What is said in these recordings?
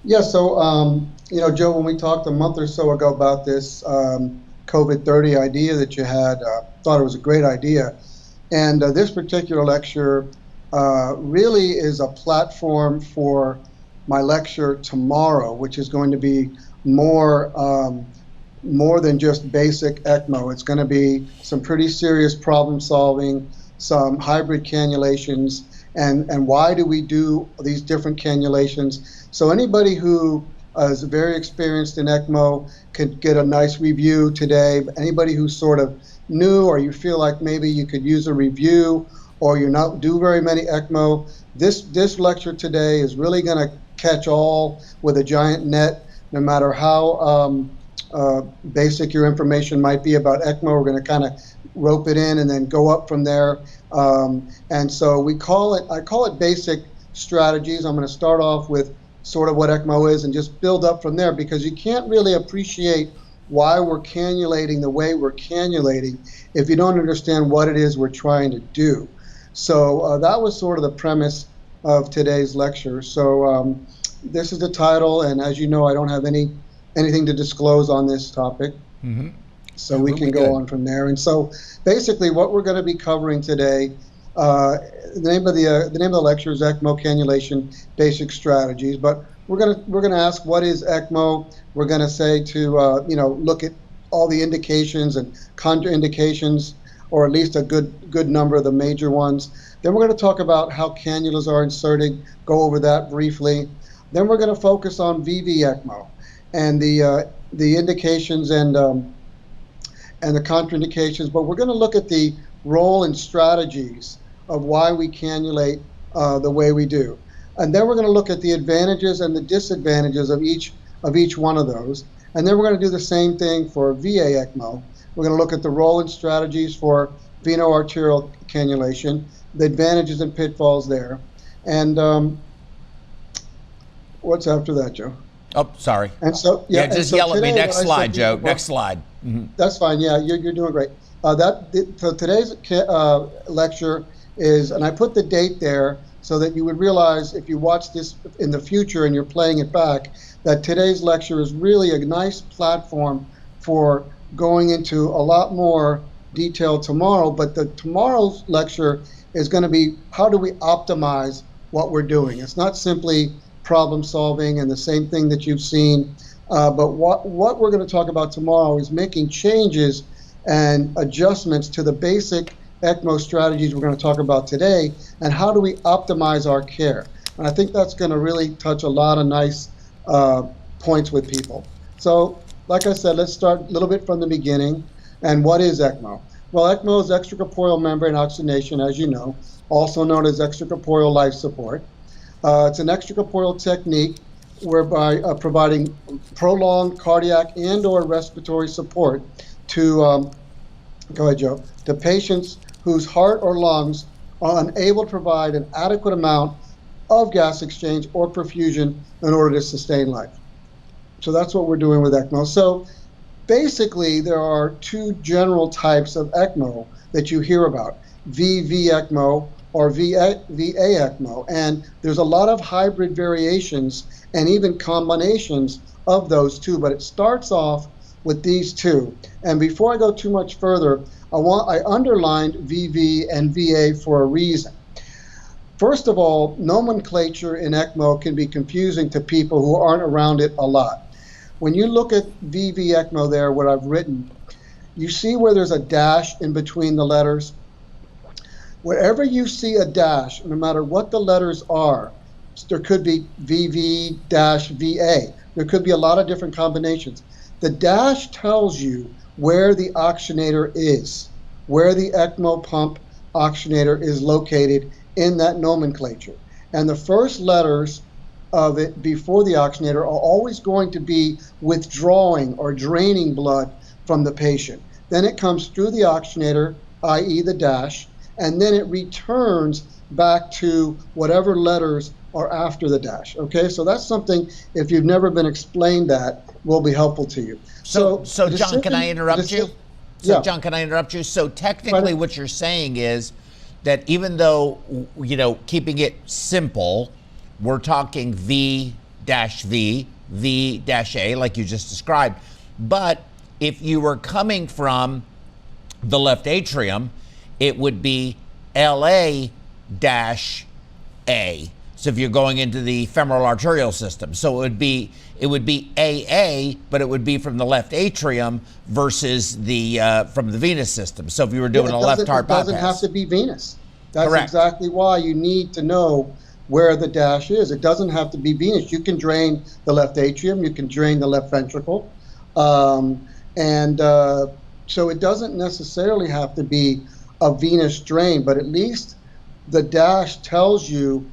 Yeah, so, Joe, when we talked a month or so ago about this COVID-30 idea that you had, thought it was a great idea. And this particular lecture really is a platform for my lecture tomorrow, which is going to be more, more than just basic ECMO. It's going to be some pretty serious problem solving, some hybrid cannulations, and why do we do these different cannulations. So anybody who is very experienced in ECMO could get a nice review today. Anybody who's sort of new, or you feel like maybe you could use a review, or you not do very many ECMO, this lecture today is really going to catch all with a giant net, no matter how basic your information might be about ECMO. We're going to kind of rope it in and then go up from there. And so I call it basic strategies. I'm going to start off with sort of what ECMO is and just build up from there, because you can't really appreciate why we're cannulating the way we're cannulating if you don't understand what it is we're trying to do. So that was sort of the premise of today's lecture. So this is the title, and as you know, I don't have anything to disclose on this topic. Mm-hmm. So we can go on from there. And so basically what we're going to be covering today, the name of the lecture is ECMO Cannulation Basic Strategies, but we're going to ask, what is ECMO? We're going to say to look at all the indications and contraindications, or at least a good number of the major ones. Then we're going to talk about how cannulas are inserted, go over that briefly. Then we're going to focus on VV ECMO and the indications and the contraindications, but we're going to look at the role and strategies of why we cannulate the way we do. And then we're going to look at the advantages and the disadvantages of each one of those. And then we're going to do the same thing for VA ECMO. We're going to look at the role and strategies for Veno-Arterial cannulation, the advantages and pitfalls there. And what's after that, Joe? Oh, sorry. And so, just yell at me. Next slide, Joe. Next slide. Mm-hmm. That's fine. Yeah, you're doing great. So today's lecture is, and I put the date there so that you would realize, if you watch this in the future and you're playing it back, that today's lecture is really a nice platform for going into a lot more detail tomorrow. But tomorrow's lecture is going to be, how do we optimize what we're doing? It's not simply problem solving and the same thing that you've seen, but what we're going to talk about tomorrow is making changes and adjustments to the basic ECMO strategies we're going to talk about today, and how do we optimize our care. And I think that's going to really touch a lot of nice points with people. So, like I said, let's start a little bit from the beginning. And what is ECMO? Well, ECMO is extracorporeal membrane oxygenation, as you know, also known as extracorporeal life support. It's an extracorporeal technique whereby providing prolonged cardiac and or respiratory support to, go ahead, Joe, to patients whose heart or lungs are unable to provide an adequate amount of gas exchange or perfusion in order to sustain life. So that's what we're doing with ECMO. So basically, there are two general types of ECMO that you hear about, VV ECMO or VA ECMO. And there's a lot of hybrid variations and even combinations of those two, but it starts off with these two. And before I go too much further, I underlined VV and VA for a reason. First of all, nomenclature in ECMO can be confusing to people who aren't around it a lot. When you look at VV ECMO there, what I've written, you see where there's a dash in between the letters? Wherever you see a dash, no matter what the letters are, there could be VV-VA. There could be a lot of different combinations. The dash tells you where the oxygenator is, where the ECMO pump oxygenator is located in that nomenclature. And the first letters of it before the oxygenator are always going to be withdrawing or draining blood from the patient. Then it comes through the oxygenator, i.e. the dash, and then it returns back to whatever letters are after the dash. Okay, so that's something, if you've never been explained, that will be helpful to you. So John, can I interrupt you? Yeah. John, can I interrupt you? So technically what you're saying is that even though, keeping it simple, we're talking V V, V-A, like you just described. But if you were coming from the left atrium, it would be LA-A. So if you're going into the femoral arterial system, so it would be AA, but it would be from the left atrium versus the from the venous system. So if you were doing a left heart bypass, it doesn't have to be venous. That's correct. Exactly why you need to know where the dash is. It doesn't have to be venous. You can drain the left atrium. You can drain the left ventricle, so it doesn't necessarily have to be a venous drain, but at least the dash tells you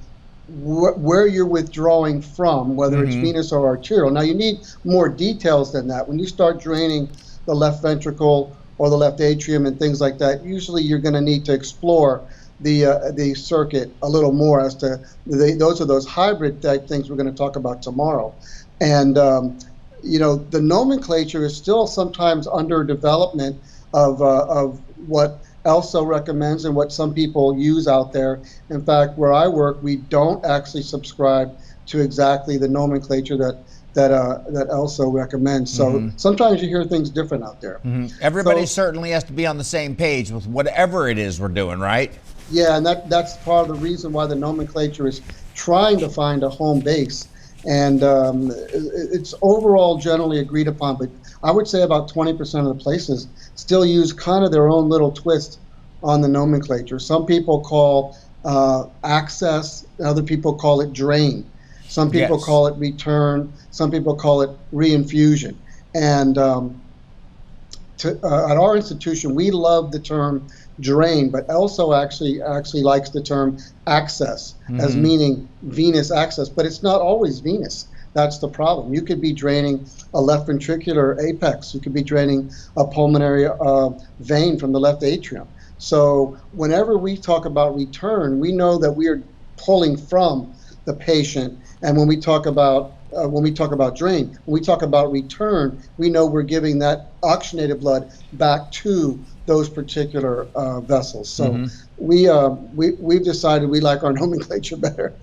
where you're withdrawing from, whether it's venous or arterial. Now you need more details than that. When you start draining the left ventricle or the left atrium and things like that, usually you're going to need to explore the circuit a little more as to those are those hybrid type things we're going to talk about tomorrow. And the nomenclature is still sometimes under development of what ELSO recommends and what some people use out there. In fact, where I work, we don't actually subscribe to exactly the nomenclature that ELSO recommends. So sometimes you hear things different out there. Everybody certainly has to be on the same page with whatever it is we're doing, right? Yeah, and that's part of the reason why the nomenclature is trying to find a home base. And it's overall generally agreed upon, but I would say about 20% of the places still use kind of their own little twist on the nomenclature. Some people call access, other people call it drain. Some people call it return, some people call it reinfusion. And at our institution, we love the term drain, but also actually likes the term access as meaning venous access, but it's not always venous. That's the problem. You could be draining a left ventricular apex. You could be draining a pulmonary vein from the left atrium. So whenever we talk about return, we know that we are pulling from the patient. And when we talk about drain, when we talk about return, we know we're giving that oxygenated blood back to those particular vessels. So we've decided we like our nomenclature better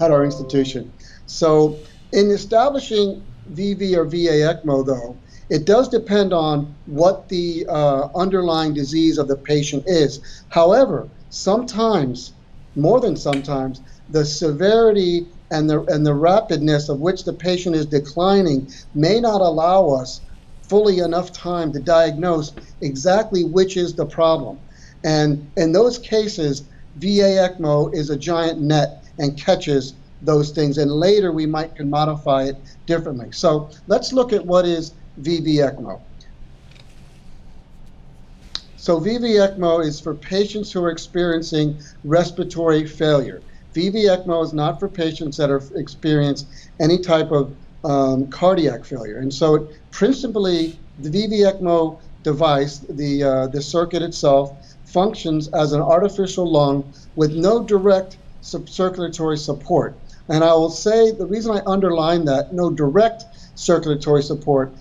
at our institution. So in establishing VV or VA ECMO, though, it does depend on what the underlying disease of the patient is. However, sometimes, more than sometimes, the severity and the rapidness of which the patient is declining may not allow us fully enough time to diagnose exactly which is the problem. And in those cases, VA ECMO is a giant net and catches those things, and later we can modify it differently. So let's look at what is VV ECMO. So VV ECMO is for patients who are experiencing respiratory failure. VV ECMO is not for patients that are experience any type of cardiac failure. And so principally the VV ECMO device, the circuit itself, functions as an artificial lung with no direct circulatory support. And I will say the reason I underline that, no direct circulatory support,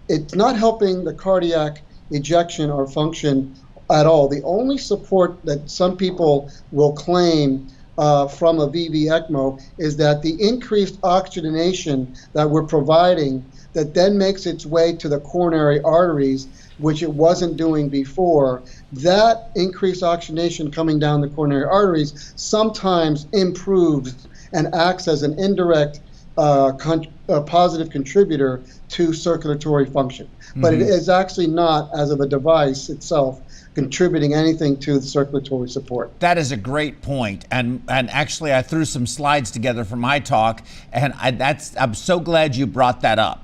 it's not helping the cardiac ejection or function at all. The only support that some people will claim from a VV ECMO is that the increased oxygenation that we're providing that then makes its way to the coronary arteries, which it wasn't doing before, that increased oxygenation coming down the coronary arteries sometimes improves and acts as an indirect positive contributor to circulatory function. But it is actually not, as of a device itself, contributing anything to the circulatory support. That is a great point. And actually, I threw some slides together for my talk, and I'm so glad you brought that up.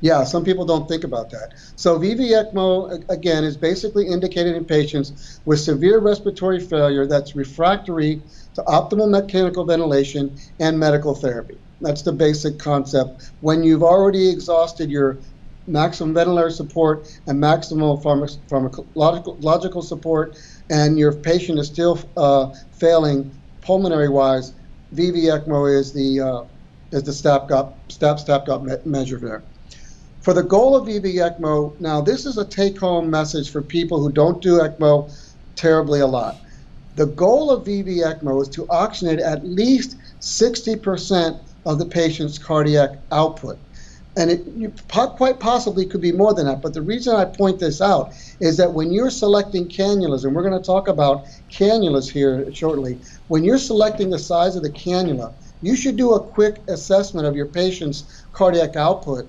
Yeah, some people don't think about that. So VV ECMO, again, is basically indicated in patients with severe respiratory failure that's refractory to optimal mechanical ventilation and medical therapy. That's the basic concept. When you've already exhausted your maximum ventilator support and maximal pharmacological support, and your patient is still failing pulmonary-wise, VV ECMO is the stop-gap measure there. For the goal of VV ECMO, now this is a take-home message for people who don't do ECMO terribly a lot. The goal of VV ECMO is to oxygenate at least 60% of the patient's cardiac output. And quite possibly could be more than that. But the reason I point this out is that when you're selecting cannulas, and we're going to talk about cannulas here shortly, when you're selecting the size of the cannula, you should do a quick assessment of your patient's cardiac output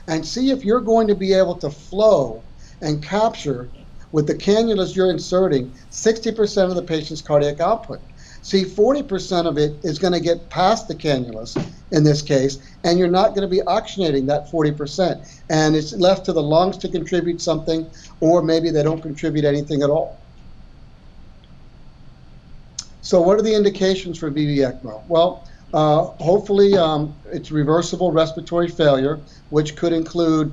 and see if you're going to be able to flow and capture, with the cannulas you're inserting, 60% of the patient's cardiac output. See, 40% of it is going to get past the cannulas in this case, and you're not going to be oxygenating that 40%. And it's left to the lungs to contribute something, or maybe they don't contribute anything at all. So what are the indications for VV ECMO? Well, hopefully it's reversible respiratory failure, which could include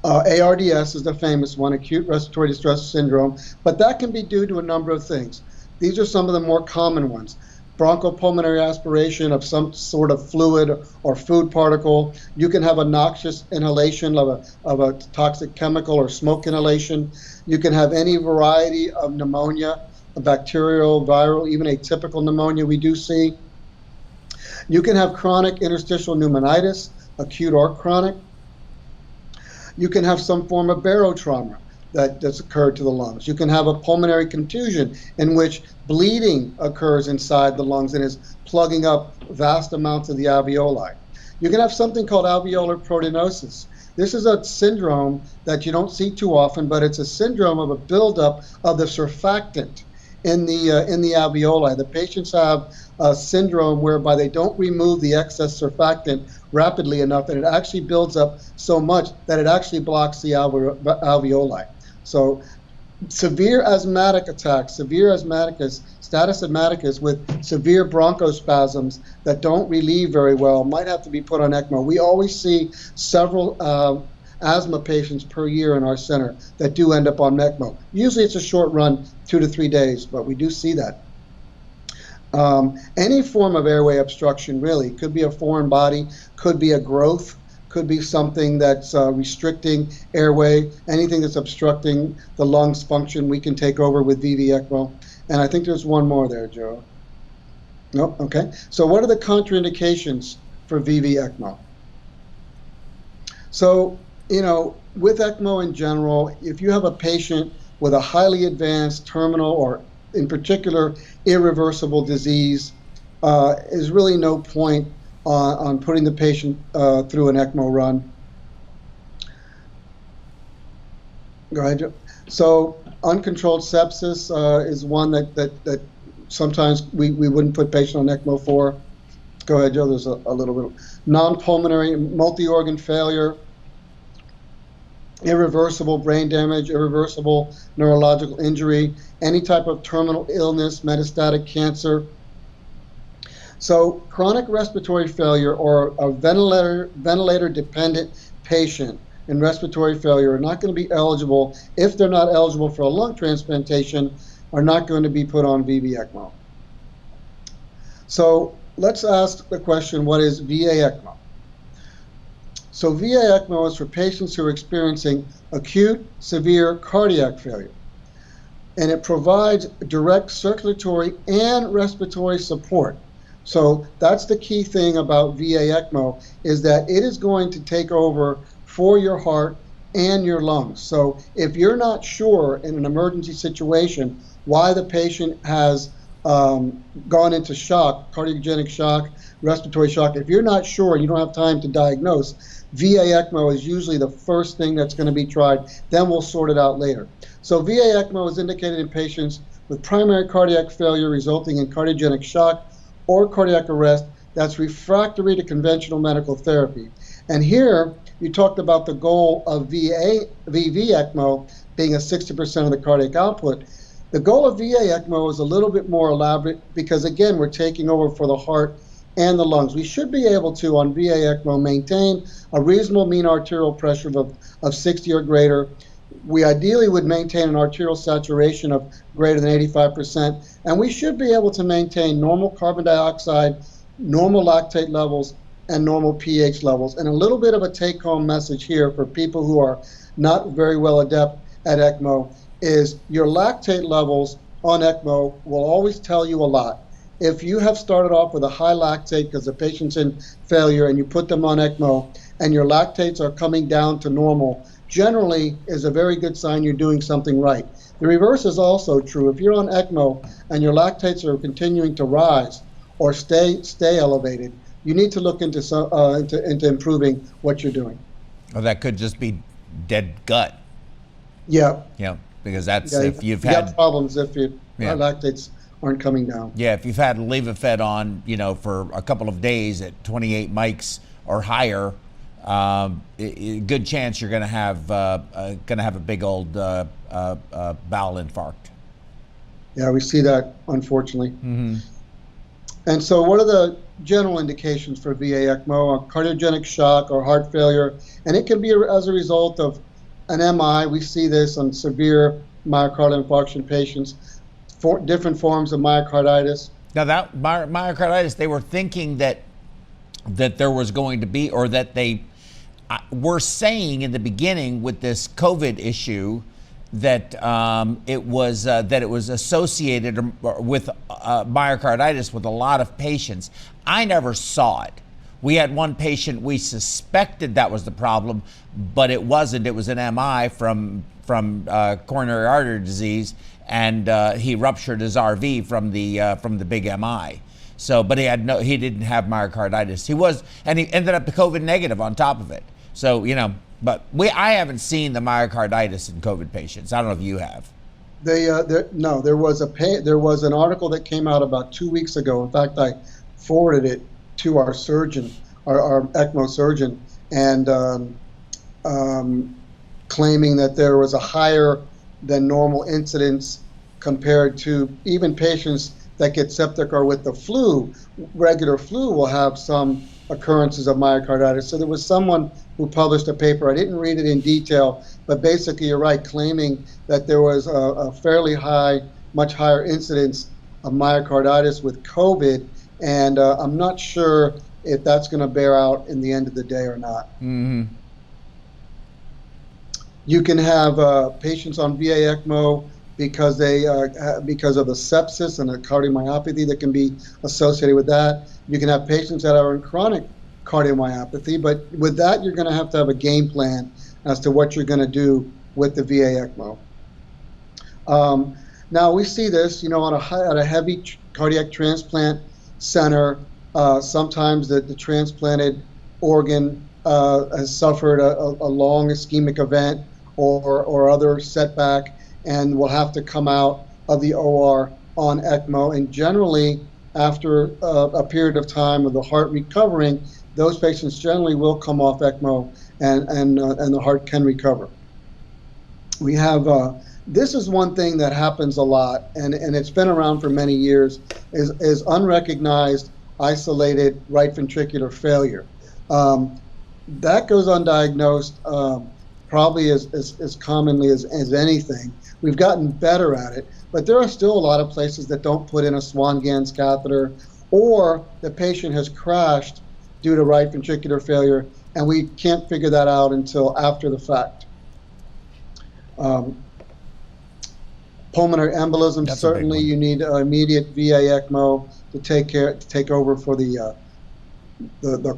ARDS is the famous one, acute respiratory distress syndrome, but that can be due to a number of things. These are some of the more common ones. Bronchopulmonary aspiration of some sort of fluid or food particle. You can have a noxious inhalation of a toxic chemical or smoke inhalation. You can have any variety of pneumonia, a bacterial, viral, even atypical pneumonia we do see. You can have chronic interstitial pneumonitis, acute or chronic. You can have some form of barotrauma that's occurred to the lungs. You can have a pulmonary contusion in which bleeding occurs inside the lungs and is plugging up vast amounts of the alveoli. You can have something called alveolar proteinosis. This is a syndrome that you don't see too often, but it's a syndrome of a buildup of the surfactant in the alveoli. The patients have a syndrome whereby they don't remove the excess surfactant rapidly enough, and it actually builds up so much that it actually blocks the alveoli. So severe asthmatic attacks, severe asthmaticus, status asthmaticus with severe bronchospasms that don't relieve very well might have to be put on ECMO. We always see several asthma patients per year in our center that do end up on ECMO. Usually it's a short run, 2 to 3 days, but we do see that. Any form of airway obstruction really could be a foreign body, could be a growth, could be something that's restricting airway, anything that's obstructing the lungs function we can take over with VV ECMO. And I think there's one more there, Joe. Nope, okay. So what are the contraindications for VV ECMO? So, you know, with ECMO in general, if you have a patient with a highly advanced terminal or in particular irreversible disease, is really no point on putting the patient through an ECMO run. Go ahead, Joe. So uncontrolled sepsis is one that sometimes we wouldn't put patient on ECMO for. Go ahead, Joe. There's a little bit. Non-pulmonary multi-organ failure, irreversible brain damage, irreversible neurological injury, any type of terminal illness, metastatic cancer. So chronic respiratory failure or a ventilator-dependent patient in respiratory failure are not going to be eligible, if they're not eligible for a lung transplantation, are not going to be put on VV ECMO. So let's ask the question, what is VA ECMO? So VA ECMO is for patients who are experiencing acute, severe cardiac failure. And it provides direct circulatory and respiratory support. So that's the key thing about VA ECMO, is that it is going to take over for your heart and your lungs. So if you're not sure in an emergency situation why the patient has gone into shock, cardiogenic shock, respiratory shock, if you're not sure, you don't have time to diagnose, VA ECMO is usually the first thing that's going to be tried. Then we'll sort it out later. So VA ECMO is indicated in patients with primary cardiac failure resulting in cardiogenic shock or cardiac arrest that's refractory to conventional medical therapy. And here, you talked about the goal of VV ECMO being a 60% of the cardiac output. The goal of VA ECMO is a little bit more elaborate because, again, we're taking over for the heart and the lungs. We should be able to, on VA ECMO, maintain a reasonable mean arterial pressure of 60 or greater. We ideally would maintain an arterial saturation of greater than 85%, and we should be able to maintain normal carbon dioxide, normal lactate levels, and normal pH levels. And a little bit of a take-home message here for people who are not very well adept at ECMO is your lactate levels on ECMO will always tell you a lot. if you have started off with a high lactate because the patient's in failure and you put them on ECMO and your lactates are coming down to normal, generally is a very good sign you're doing something right. The reverse is also true. If you're on ECMO and your lactates are continuing to rise or stay elevated, you need to look into improving what you're doing. Well, that could just be dead gut. Yeah. Yeah, because that's if you've got had problems if your lactates aren't coming down. Yeah, if you've had Levofed on, for a couple of days at 28 mics or higher, good chance you're going to have a big old bowel infarct. Yeah, we see that, unfortunately. Mm-hmm. And so what are the general indications for VA ECMO? A cardiogenic shock or heart failure, and it can be as a result of an MI. We see this on severe myocardial infarction patients, different forms of myocarditis. Now that myocarditis, they were thinking that there was going to be, or that they were saying in the beginning with this COVID issue, that it was associated with myocarditis with a lot of patients. I never saw it. We had one patient, we suspected that was the problem, but it wasn't. It was an MI from coronary artery disease, and he ruptured his RV from the big MI. So, but he didn't have myocarditis. And he ended up COVID negative on top of it. So, but I haven't seen the myocarditis in COVID patients. I don't know if you have. No, there was an article that came out about 2 weeks ago. In fact, I forwarded it to our surgeon, our ECMO surgeon, and claiming that there was a higher than normal incidence compared to even patients that get septic or with the flu. Regular flu will have some occurrences of myocarditis. So there was someone who published a paper, I didn't read it in detail, but basically you're right, claiming that there was a fairly high, much higher incidence of myocarditis with COVID, and I'm not sure if that's going to bear out in the end of the day or not. Mm-hmm. You can have patients on VA ECMO because of the sepsis and the cardiomyopathy that can be associated with that. You can have patients that are in chronic cardiomyopathy, but with that, you're going to have a game plan as to what you're going to do with the VA ECMO. Now we see this, at a heavy cardiac transplant center. Sometimes the transplanted organ has suffered a long ischemic event or other setback, and will have to come out of the OR on ECMO. And generally, after a period of time of the heart recovering, those patients generally will come off ECMO, and the heart can recover. We have this is one thing that happens a lot, and it's been around for many years, is unrecognized isolated right ventricular failure. That goes undiagnosed probably as commonly as anything. We've gotten better at it, but there are still a lot of places that don't put in a Swan-Ganz catheter, or the patient has crashed due to right ventricular failure, and we can't figure that out until after the fact. Pulmonary embolism, certainly you need immediate VA ECMO to take over for the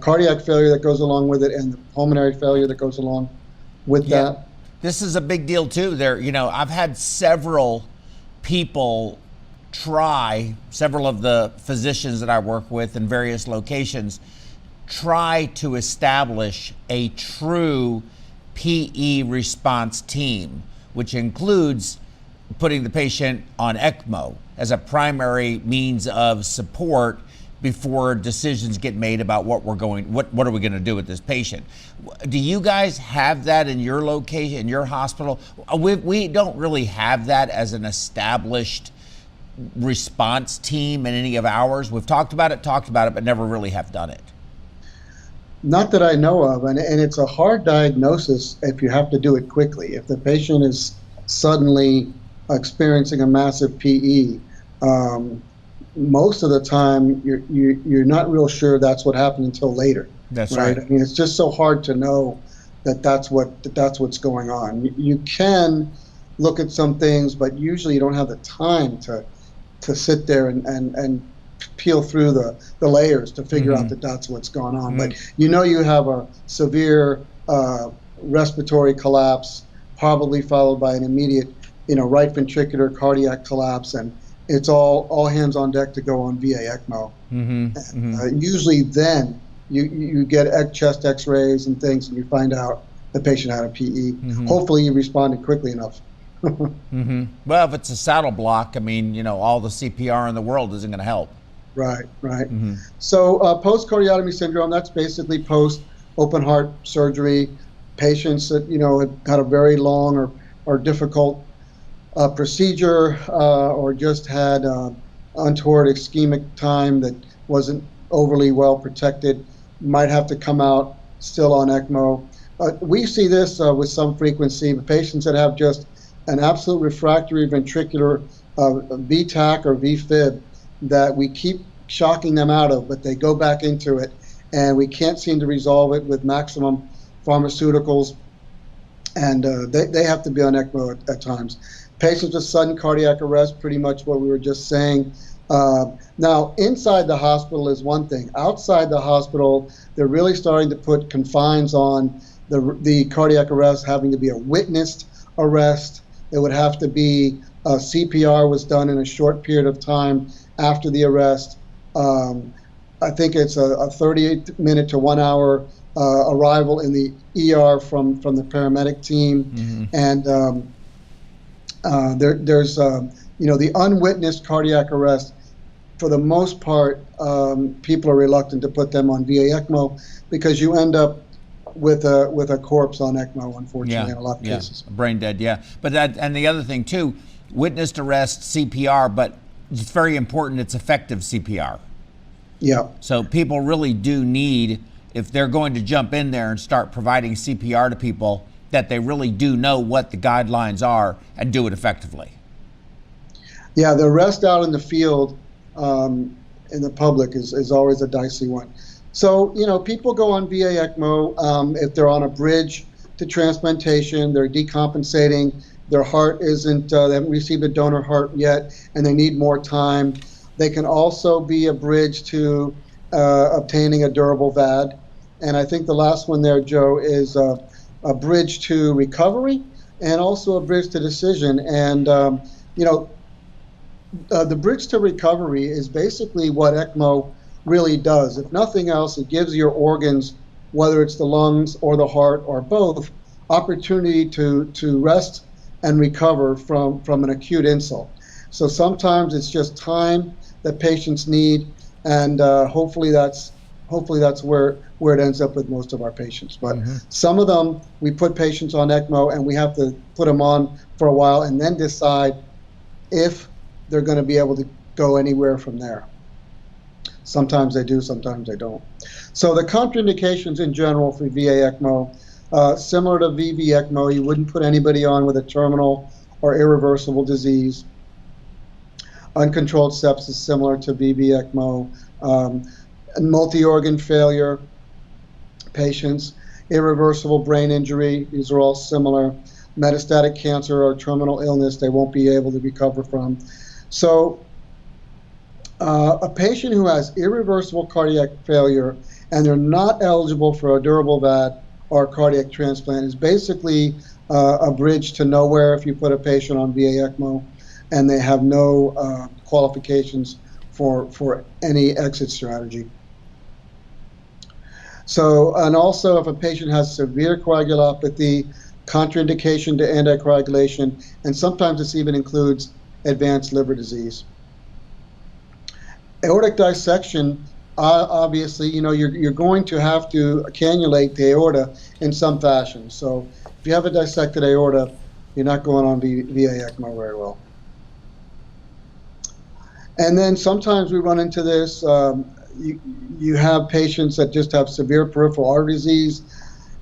cardiac failure that goes along with it, and the pulmonary failure that goes along with that. This is a big deal too. I've had several people several of the physicians that I work with in various locations try to establish a true PE response team, which includes putting the patient on ECMO as a primary means of support before decisions get made about what are we going to do with this patient. Do you guys have that in your location, in your hospital? We don't really have that as an established response team in any of ours. We've talked about it, but never really have done it. Not that I know of, and it's a hard diagnosis if you have to do it quickly. If the patient is suddenly experiencing a massive PE, most of the time you're not real sure that's what happened until later. That's right. I mean, it's just so hard to know that's what's going on. You can look at some things, but usually you don't have the time to sit there and peel through the layers to figure out that that's what's going on. But you know you have a severe respiratory collapse, probably followed by an immediate, right ventricular cardiac collapse, and it's all hands on deck to go on VA ECMO. Usually then you get chest x-rays and things, and you find out the patient had a PE. Hopefully you responded quickly enough. Well, if it's a saddle block, I mean, all the CPR in the world isn't going to help. Right. So post-cardiotomy syndrome, that's basically post-open heart surgery. Patients that, had a very long or difficult procedure or just had untoward ischemic time that wasn't overly well protected, might have to come out still on ECMO. We see this with some frequency, the patients that have just an absolute refractory ventricular VTAC or VFib that we keep shocking them out of, but they go back into it, and we can't seem to resolve it with maximum pharmaceuticals, and they have to be on ECMO at times. Patients with sudden cardiac arrest, pretty much what we were just saying. Now, inside the hospital is one thing. Outside the hospital, they're really starting to put confines on the cardiac arrest having to be a witnessed arrest. It would have to be CPR was done in a short period of time after the arrest. I think it's a 38-minute to 1 hour arrival in the ER from the paramedic team, and there's the unwitnessed cardiac arrest. For the most part, people are reluctant to put them on VA ECMO because you end up with a corpse on ECMO, unfortunately, in a lot of cases. Brain dead, But and the other thing too, witnessed arrest CPR, but it's very important it's effective CPR. Yeah. So people really do need, if they're going to jump in there and start providing CPR to people, that they really do know what the guidelines are and do it effectively. Yeah, the arrest out in the field in the public is always a dicey one. So, people go on VA ECMO if they're on a bridge to transplantation, they're decompensating, their heart isn't, they haven't received a donor heart yet, and they need more time. They can also be a bridge to obtaining a durable VAD. And I think the last one there, Joe, is a bridge to recovery and also a bridge to decision. And, the bridge to recovery is basically what ECMO really does. If nothing else, it gives your organs, whether it's the lungs or the heart or both, opportunity to rest and recover from an acute insult. So sometimes it's just time that patients need, and hopefully that's where it ends up with most of our patients. But some of them, we put patients on ECMO and we have to put them on for a while and then decide if they're going to be able to go anywhere from there. Sometimes they do, sometimes they don't. So the contraindications in general for VA ECMO, similar to VV ECMO, you wouldn't put anybody on with a terminal or irreversible disease. Uncontrolled sepsis, similar to VV ECMO. Multi-organ failure patients, irreversible brain injury, these are all similar. Metastatic cancer or terminal illness they won't be able to recover from. So a patient who has irreversible cardiac failure and they're not eligible for a durable VAD or a cardiac transplant is basically a bridge to nowhere if you put a patient on VA ECMO and they have no qualifications for any exit strategy. So, and also if a patient has severe coagulopathy, contraindication to anticoagulation, and sometimes this even includes advanced liver disease. Aortic dissection, obviously, you're going to have to cannulate the aorta in some fashion. So if you have a dissected aorta, you're not going on VA ECMO very well. And then sometimes we run into this, you have patients that just have severe peripheral artery disease,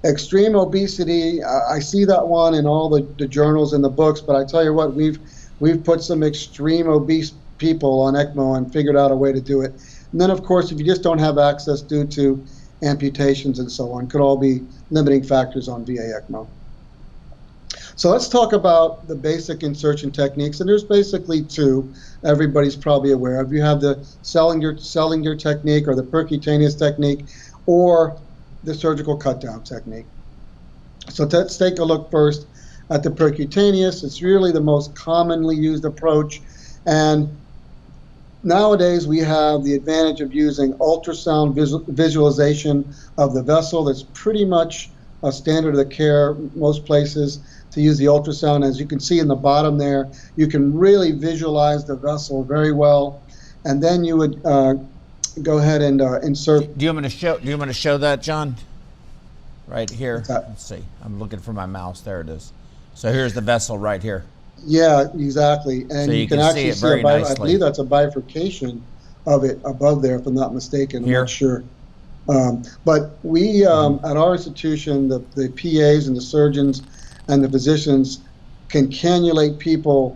extreme obesity. I see that one in all the journals and the books, but I tell you what, we've put some extreme obese people on ECMO and figured out a way to do it. And then, of course, if you just don't have access due to amputations and so on, could all be limiting factors on VA ECMO. So let's talk about the basic insertion techniques, and there's basically two. Everybody's probably aware of. You have the Sellinger technique, or the percutaneous technique, or the surgical cut-down technique. So let's take a look first at the percutaneous. It's really the most commonly used approach, and nowadays we have the advantage of using ultrasound visualization of the vessel. That's pretty much a standard of care most places, to use the ultrasound. As you can see in the bottom there, you can really visualize the vessel very well, and then you would go ahead and insert. Do you want me to show that, John? Right here. Let's see. I'm looking for my mouse. There it is. So here's the vessel right here. Yeah, exactly. And so you can actually see very nicely. I believe that's a bifurcation of it above there, if I'm not mistaken. I'm not sure. But we, at our institution, the PAs and the surgeons and the physicians can cannulate people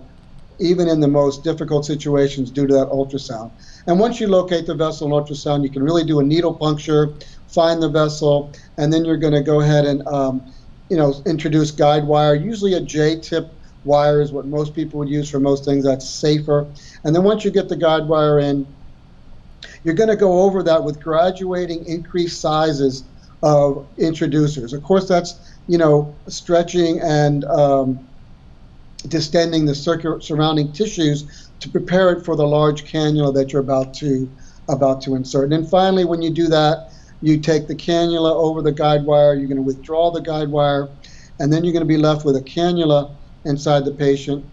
even in the most difficult situations due to that ultrasound. And once you locate the vessel in ultrasound, you can really do a needle puncture, find the vessel, and then you're going to go ahead and introduce guide wire. Usually a J-tip wire is what most people would use for most things. That's safer. And then once you get the guide wire in, you're going to go over that with graduating increased sizes of introducers. Of course, that's stretching and distending the surrounding tissues to prepare it for the large cannula that you're about to insert. And then finally, when you do that, you take the cannula over the guide wire. You're going to withdraw the guide wire, and then you're going to be left with a cannula inside the patient.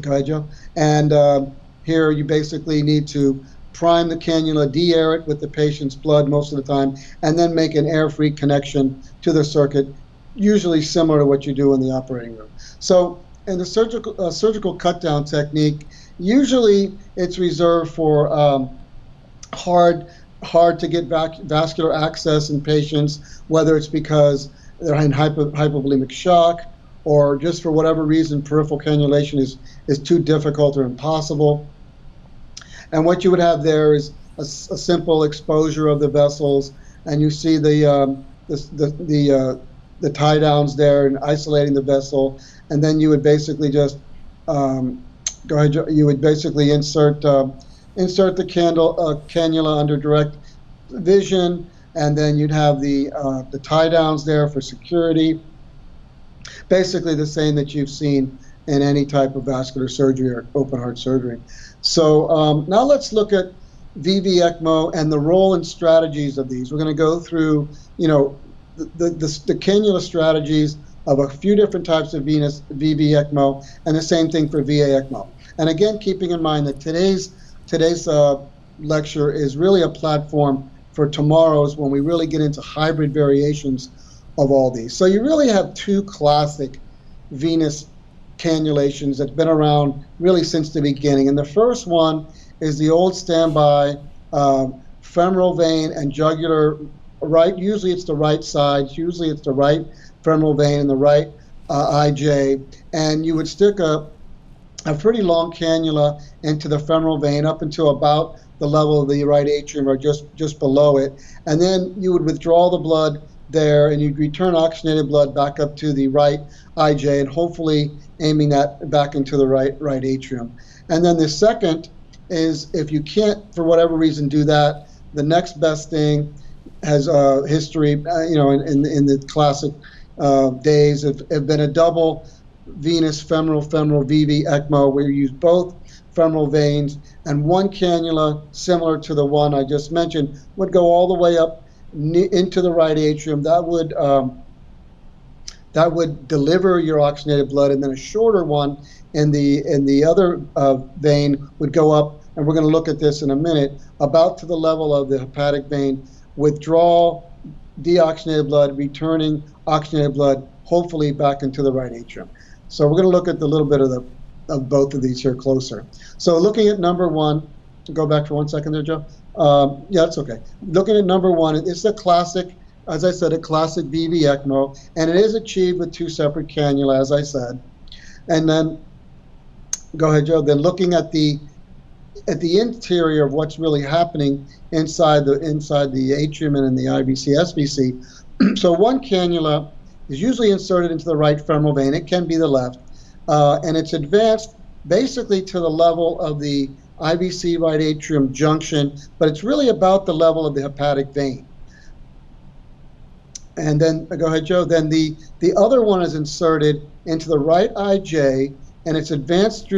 Go ahead, Joe. And here you basically need to prime the cannula, de-air it with the patient's blood most of the time, and then make an air-free connection to the circuit, usually similar to what you do in the operating room. So in the surgical cut-down technique, usually it's reserved for hard to get vascular access in patients, whether it's because they're in hypovolemic shock, or just for whatever reason peripheral cannulation is too difficult or impossible. And what you would have there is a simple exposure of the vessels, and you see the tie downs there and isolating the vessel, and then you would basically just go ahead. You would basically insert the cannula under direct vision, and then you'd have the tie downs there for security. Basically the same that you've seen in any type of vascular surgery or open heart surgery. So now let's look at VV ECMO and the role and strategies of these. We're going to go through, the cannula strategies of a few different types of VV ECMO, and the same thing for VA ECMO. And again, keeping in mind that today's lecture is really a platform for tomorrow's, when we really get into hybrid variations of all these. So you really have two classic venous cannulations that's been around really since the beginning. And the first one is the old standby femoral vein and jugular right. Usually it's the right side. Usually it's the right femoral vein and the right IJ. And you would stick a pretty long cannula into the femoral vein up until about the level of the right atrium, or just below it. And then you would withdraw the blood there, and you'd return oxygenated blood back up to the right IJ, and hopefully aiming that back into the right atrium. And then the second is, if you can't for whatever reason do that, the next best thing has history, in the classic days have been a double venous femoral VV ECMO, where you use both femoral veins, and one cannula similar to the one I just mentioned would go all the way up into the right atrium. That would deliver your oxygenated blood, and then a shorter one in the other vein would go up, and we're going to look at this in a minute, about to the level of the hepatic vein, withdraw deoxygenated blood, returning oxygenated blood, hopefully back into the right atrium. So we're going to look at a little bit of both of these here closer. So looking at number one, go back for 1 second there, Joe. Yeah, it's okay. Looking at number one, it's a classic, as I said, a classic VV ECMO, and it is achieved with two separate cannula, as I said. And then, go ahead, Joe. Then looking at the interior of what's really happening inside the atrium and in the IVC, SVC. So one cannula is usually inserted into the right femoral vein. It can be the left. And it's advanced basically to the level of the IVC right atrium junction, but it's really about the level of the hepatic vein. And then, go ahead, Joe. Then the other one is inserted into the right IJ, and it's advanced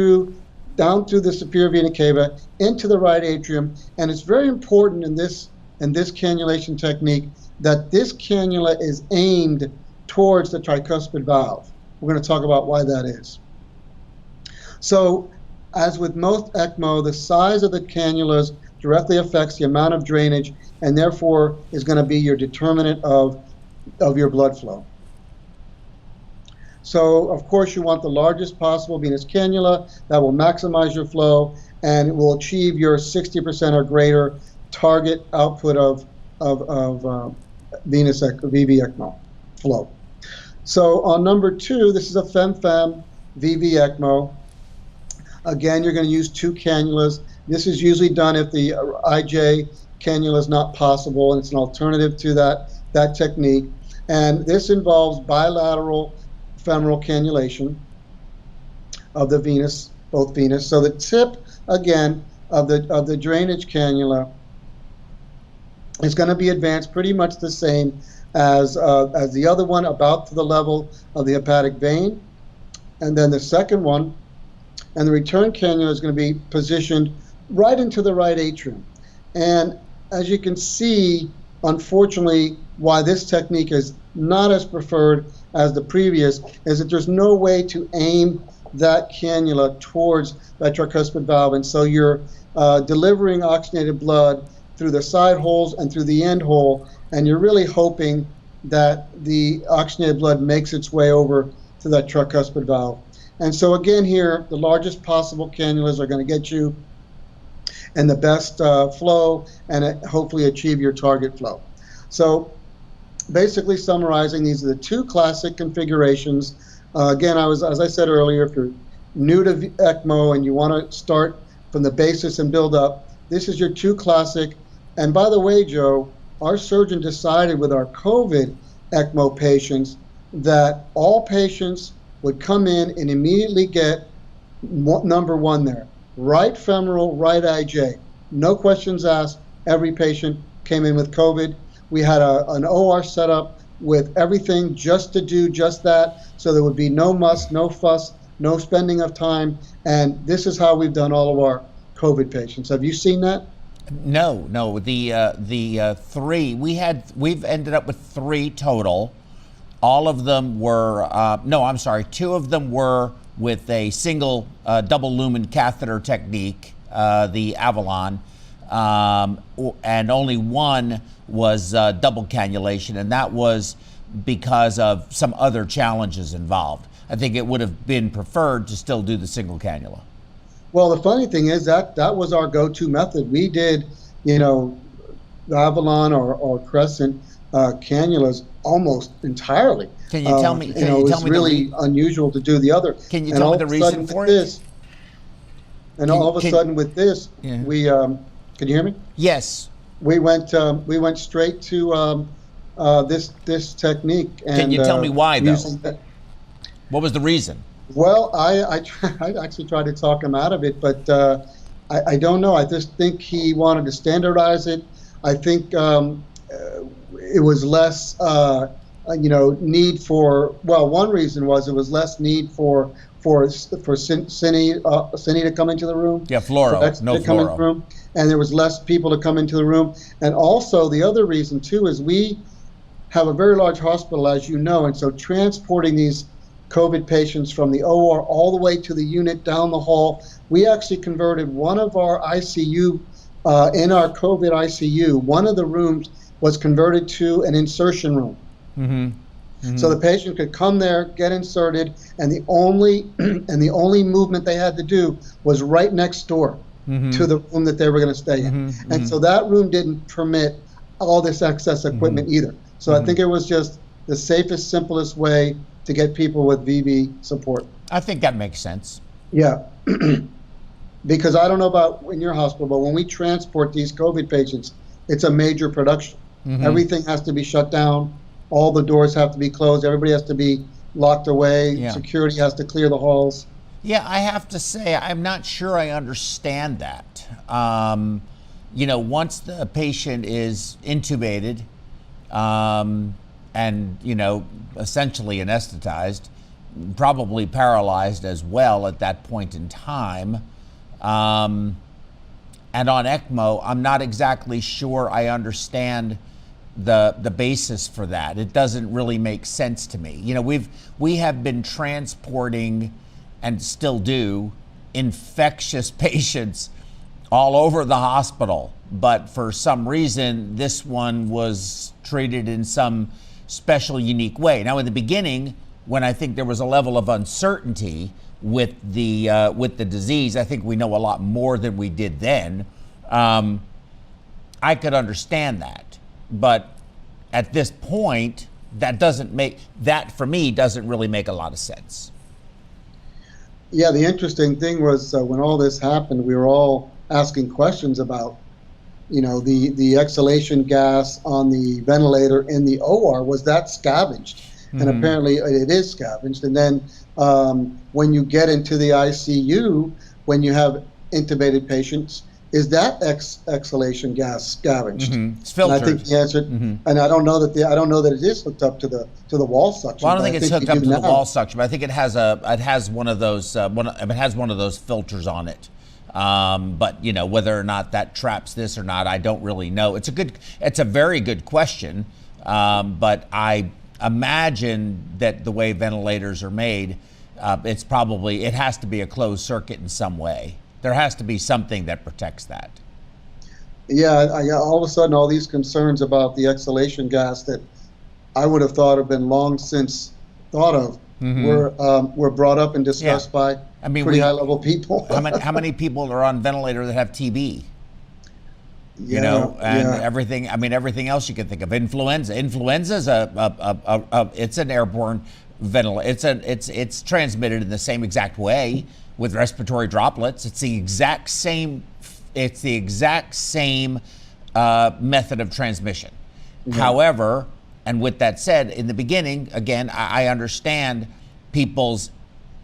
down through the superior vena cava into the right atrium. And it's very important in this cannulation technique that this cannula is aimed towards the tricuspid valve. We're going to talk about why that is. So, as with most ECMO, the size of the cannulas directly affects the amount of drainage, and therefore is going to be your determinant of your blood flow. So, of course, you want the largest possible venous cannula that will maximize your flow, and it will achieve your 60% or greater target output of venous VV ECMO flow. So, on number 2, this is a fem-fem VV ECMO. Again, you're going to use 2 cannulas. This is usually done if the IJ cannula is not possible, and it's an alternative to that technique. And this involves bilateral femoral cannulation of the venous, both venous. So the tip, again, of the drainage cannula is going to be advanced pretty much the same as the other one, about to the level of the hepatic vein. And then the second one, and the return cannula is going to be positioned right into the right atrium. And as you can see, unfortunately, why this technique is not as preferred as the previous is that there's no way to aim that cannula towards that tricuspid valve. And so you're delivering oxygenated blood through the side holes and through the end hole, and you're really hoping that the oxygenated blood makes its way over to that tricuspid valve. And so again here, the largest possible cannulas are going to get you and the best flow, and hopefully achieve your target flow. So basically summarizing, these are the 2 classic configurations. Again, as I said earlier, if you're new to ECMO and you want to start from the basis and build up, this is your 2 classic. And by the way, Joe, our surgeon decided with our COVID ECMO patients that all patients would come in and immediately get number 1 there. Right femoral, right IJ. No questions asked. Every patient came in with COVID. We had an OR set up with everything just to do just that, so there would be no muss, no fuss, no spending of time. And this is how we've done all of our COVID patients. Have you seen that? No. The 3 we've ended up with 3 total. All of them were 2 of them were with a single double lumen catheter technique, the Avalon, and only 1 was double cannulation, and that was because of some other challenges involved. I think it would have been preferred to still do the single cannula. Well, the funny thing is that was our go-to method. We did, the Avalon or Crescent cannulas almost entirely. Can you tell me? Can you tell me? It's really unusual to do the other. Can you tell me the reason for it? And all of a sudden with this, we can you hear me? Yes. We went straight to this technique. And, can you tell me why though? What was the reason? Well, I actually tried to talk him out of it, but I don't know. I just think he wanted to standardize it. I think it was less, need for. Well, one reason was it was less need for Cine to come into the room. Yeah, fluoro, no fluoro. And there was less people to come into the room. And also the other reason too is we have a very large hospital, as you know, and so transporting these COVID patients from the OR all the way to the unit down the hall, we actually converted one of our ICU, in our COVID ICU, one of the rooms was converted to an insertion room. Mm-hmm. Mm-hmm. So the patient could come there, get inserted, and the only movement they had to do was right next door to the room that they were going to stay in. And so that room didn't permit all this excess equipment either. So I think it was just the safest, simplest way to get people with VV support. I think that makes sense. Yeah. Because I don't know about in your hospital, but when we transport these COVID patients, it's a major production. Everything has to be shut down. all the doors have to be closed, everybody has to be locked away, Yeah. security has to clear the halls. Yeah, I have to say, I'm not sure I understand that. Once the patient is intubated and, essentially anesthetized, probably paralyzed as well at that point in time, and on ECMO, I'm not exactly sure I understand the basis for that. It doesn't really make sense to me. We have been transporting, and still do, infectious patients all over the hospital, but for some reason this one was treated in some special, unique way. Now, in the beginning, when I think there was a level of uncertainty with the disease, I think we know a lot more than we did then. I could understand that, but at this point, that for me doesn't really make a lot of sense. Yeah, the interesting thing was when all this happened, we were all asking questions about, the exhalation gas on the ventilator in the OR, was that scavenged? Mm-hmm. And apparently it is scavenged. And then when you get into the ICU, when you have intubated patients, is that exhalation gas scavenged? Mm-hmm. It's filtered. And I think the answer, and I don't know that it is hooked up to the wall suction. Well, I don't think it's hooked up to the wall suction, but I think it has one of those filters on it. But whether or not that traps this or not, I don't really know. It's a very good question, but I imagine that the way ventilators are made, it has to be a closed circuit in some way. There has to be something that protects that. Yeah, all of a sudden, all these concerns about the exhalation gas that I would have thought have been long since thought of were brought up and discussed by pretty high-level people. how many people are on ventilator that have TB? Everything. Everything else you can think of. Influenza. Influenza's it's an airborne ventilator. It's transmitted in the same exact way with respiratory droplets. It's the exact same. It's the exact same method of transmission. Mm-hmm. However, and with that said, in the beginning, again, I understand people's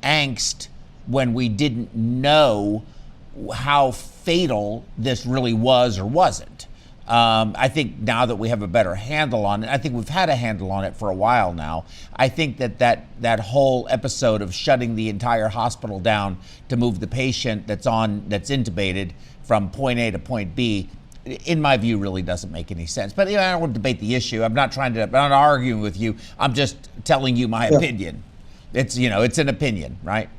angst when we didn't know how fatal this really was or wasn't. I think now that we have a better handle on it, I think we've had a handle on it for a while now. I think that whole episode of shutting the entire hospital down to move the patient that's intubated from point A to point B, in my view, really doesn't make any sense. But I don't want to debate the issue. I'm not arguing with you. I'm just telling you my opinion. It's an opinion, right?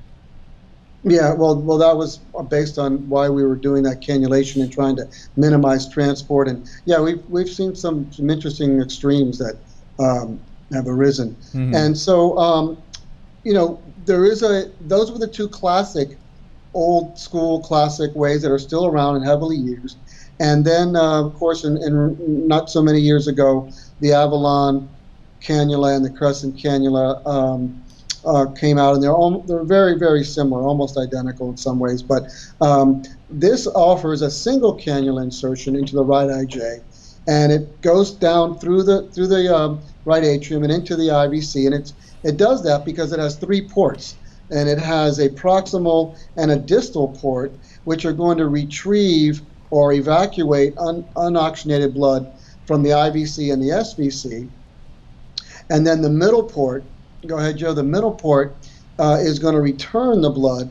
Yeah, well, that was based on why we were doing that cannulation and trying to minimize transport. And yeah, we've seen some interesting extremes that have arisen. Mm-hmm. And so, those were the two classic, old school classic ways that are still around and heavily used. And then, of course, in not so many years ago, the Avalon cannula and the Crescent cannula came out, and they're very, very similar, almost identical in some ways. But this offers a single cannula insertion into the right IJ, and it goes down through the right atrium and into the IVC, and it does that because it has 3 ports, and it has a proximal and a distal port, which are going to retrieve or evacuate unoxygenated blood from the IVC and the SVC, and then the middle port. Go ahead, Joe. The middle port is going to return the blood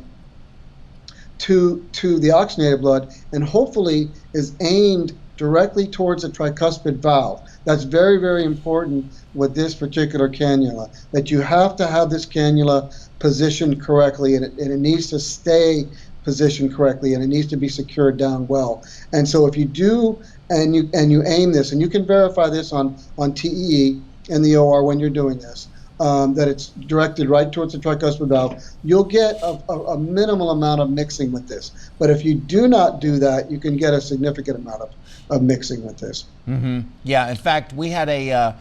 to the oxygenated blood, and hopefully is aimed directly towards the tricuspid valve. That's very, very important with this particular cannula, that you have to have this cannula positioned correctly, and it needs to stay positioned correctly, and it needs to be secured down well. And so if you do, and you aim this, and you can verify this on TEE in the OR when you're doing this, that it's directed right towards the tricuspid valve, you'll get a minimal amount of mixing with this. But if you do not do that, you can get a significant amount of mixing with this. Mm-hmm. Yeah, in fact, we had a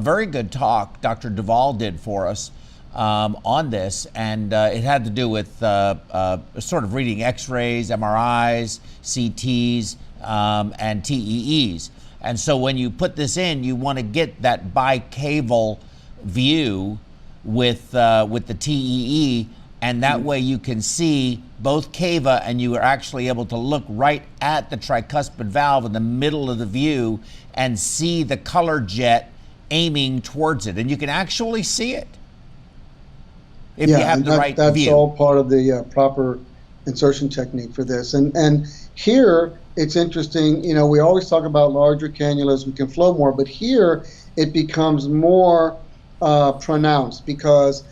very good talk Dr. Duvall did for us on this, and it had to do with sort of reading X-rays, MRIs, CTs, and TEEs. And so when you put this in, you want to get that bicaval view with the TEE, and that way you can see both cava, and you are actually able to look right at the tricuspid valve in the middle of the view and see the color jet aiming towards it, and you can actually see it if you have the right that's view. That's all part of the proper insertion technique for this. And here it's interesting, you know, we always talk about larger cannulas, we can flow more, but here it becomes more pronounced, because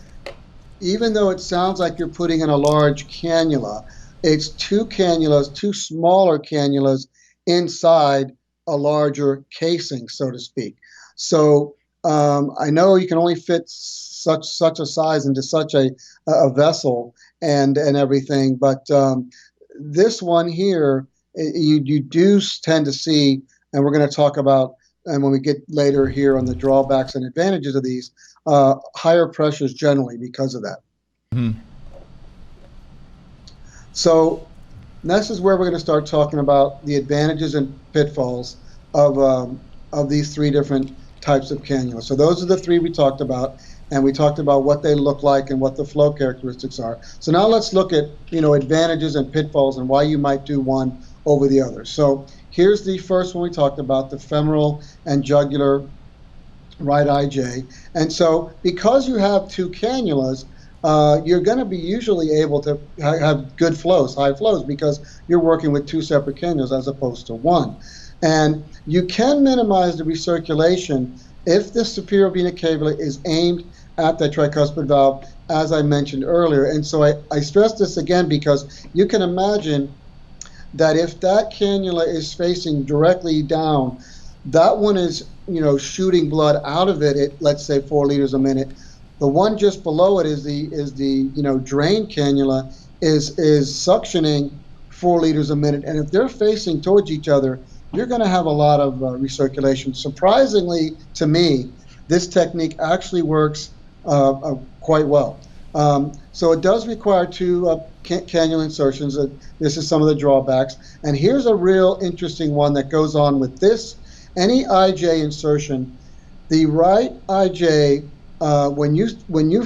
even though it sounds like you're putting in a large cannula, it's two smaller cannulas inside a larger casing, so to speak. So I know you can only fit such a size into such a vessel and everything, but this one here, you do tend to see, and we're going to talk about, and when we get later here on the drawbacks and advantages of these, higher pressures generally because of that. Mm-hmm. So this is where we're going to start talking about the advantages and pitfalls of these three different types of cannula. So those are the three we talked about, and we talked about what they look like and what the flow characteristics are. So now let's look at, you know, advantages and pitfalls and why you might do one over the other. So here's the first one we talked about, the femoral and jugular right IJ. And so because you have two cannulas, you're going to be usually able to have good flows, high flows, because you're working with two separate cannulas as opposed to one. And you can minimize the recirculation if the superior vena cava is aimed at the tricuspid valve, as I mentioned earlier. And so I stress this again because you can imagine that if that cannula is facing directly down, that one is, you know, shooting blood out of it at, let's say, 4 liters a minute. The one just below it is the you know, drain cannula is suctioning 4 liters a minute. And if they're facing towards each other, you're going to have a lot of recirculation. Surprisingly to me, this technique actually works quite well. So it does require two cannula insertions. This is some of the drawbacks. And here's a real interesting one that goes on with this. Any IJ insertion, the right IJ, when you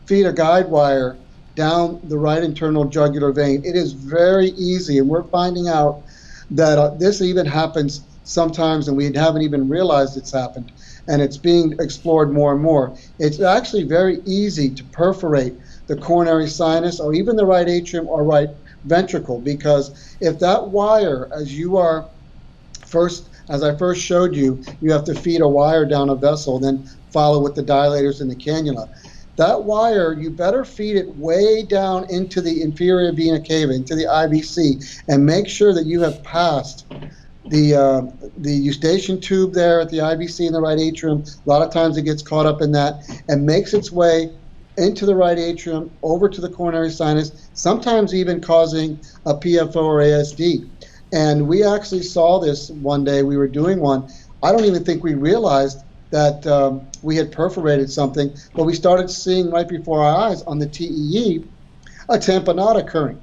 feed a guide wire down the right internal jugular vein, it is very easy, and we're finding out that this even happens sometimes, and we haven't even realized it's happened, and it's being explored more and more. It's actually very easy to perforate the coronary sinus or even the right atrium or right ventricle, because if that wire, as I first showed you, you have to feed a wire down a vessel, then follow with the dilators and the cannula. That wire, you better feed it way down into the inferior vena cava, into the IVC, and make sure that you have passed the eustachian tube there at the IVC in the right atrium. A lot of times it gets caught up in that and makes its way into the right atrium, over to the coronary sinus, sometimes even causing a PFO or ASD. And we actually saw this one day. We were doing one. I don't even think we realized that we had perforated something, but we started seeing right before our eyes on the TEE a tamponade occurring.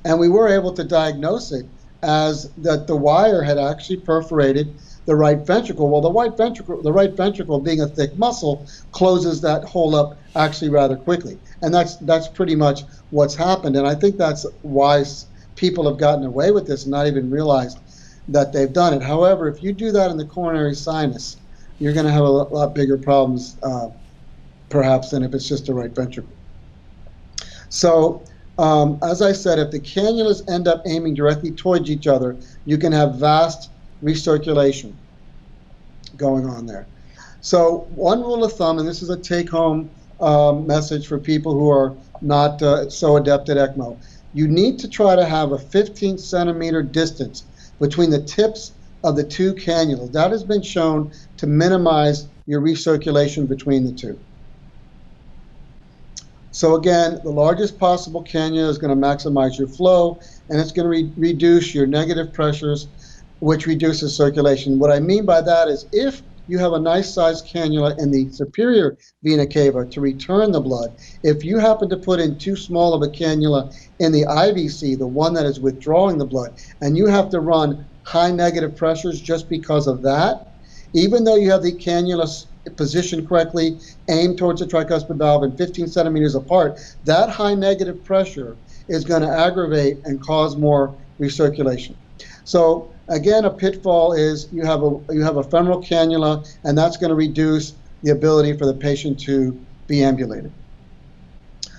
And we were able to diagnose it as that the wire had actually perforated the right ventricle. Well, the right ventricle being a thick muscle closes that hole up actually rather quickly. And that's pretty much what's happened. And I think that's why people have gotten away with this and not even realized that they've done it. However, if you do that in the coronary sinus, you're going to have a lot bigger problems, perhaps, than if it's just the right ventricle. So, as I said, if the cannulas end up aiming directly towards each other, you can have vast recirculation going on there. So, one rule of thumb, and this is a take-home message for people who are not so adept at ECMO, you need to try to have a 15-centimeter distance between the tips of the two cannulas. That has been shown to minimize your recirculation between the two. So again, the largest possible cannula is going to maximize your flow, and it's going to reduce your negative pressures, which reduces circulation. What I mean by that is if you have a nice sized cannula in the superior vena cava to return the blood, if you happen to put in too small of a cannula in the IVC, the one that is withdrawing the blood, and you have to run high negative pressures just because of that. Even though you have the cannula positioned correctly, aimed towards the tricuspid valve and 15 centimeters apart, that high negative pressure is going to aggravate and cause more recirculation. So again, a pitfall is you have a femoral cannula, and that's going to reduce the ability for the patient to be ambulated.